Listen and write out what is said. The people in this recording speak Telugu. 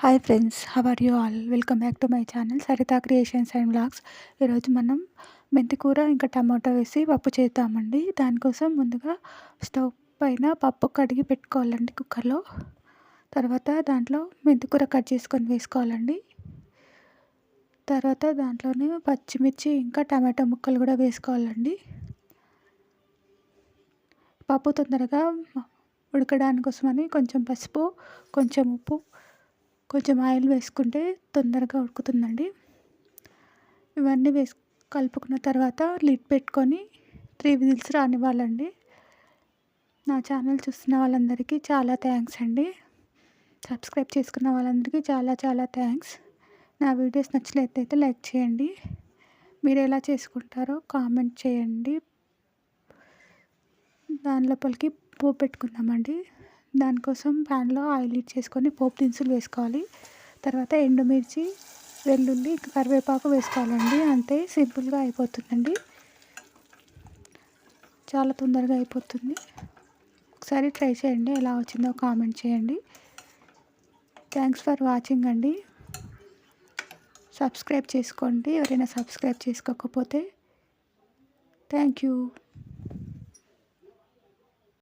Hi friends, how are you all? Welcome back to my channel Sarita creations and vlogs. ఈరోజు మనం మెంతి కూర ఇంకా టమాటో వేసి పప్పు చేద్దామండి. దానికోసం ముందుగా స్టవ్ పైన పప్పు కడిగి పెట్టుకోవాలండి కుక్కర్లో. తర్వాత దాంట్లో మెంతి కూర కట్ చేసుకొని వేసుకోవాలండి. తర్వాత దాంట్లోనే పచ్చిమిర్చి ఇంకా టమాటో ముక్కలు కూడా వేసుకోవాలండి. పప్పు తొందరగా ఉడకడానికి కోసమని కొంచెం పసుపు, కొంచెం ఉప్పు, కొంచెం ఆయిల్ వేసుకుంటే తొందరగా ఉడుకుతుందండి. ఇవన్నీ కలుపుకున్న తర్వాత లిడ్ పెట్టుకొని 3 విజిల్స్ రానివ్వాలండి. నా ఛానల్ చూస్తున్న వాళ్ళందరికీ చాలా థ్యాంక్స్ అండి. సబ్స్క్రైబ్ చేసుకున్న వాళ్ళందరికీ చాలా చాలా థ్యాంక్స్. నా వీడియోస్ నచ్చినట్లయితే లైక్ చేయండి. మీరు ఎలా చేసుకుంటారో కామెంట్ చేయండి. దాని లోపలికి పోపు పెట్టుకుందామండి. దానికోసం ప్యాన్లో ఆయిల్ హీట్ చేసుకొని పోపు దినుసులు వేసుకోవాలి. తర్వాత ఎండుమిర్చి, వెల్లుల్లి, కరివేపాకు వేసుకోవాలండి. అంతే, సింపుల్గా అయిపోతుందండి. చాలా తొందరగా అయిపోతుంది. ఒకసారి ట్రై చేయండి, ఎలా వచ్చిందో కామెంట్ చేయండి. థ్యాంక్స్ ఫర్ వాచింగ్ అండి. సబ్స్క్రైబ్ చేసుకోండి ఎవరైనా సబ్స్క్రైబ్ చేసుకోకపోతే. Thank you.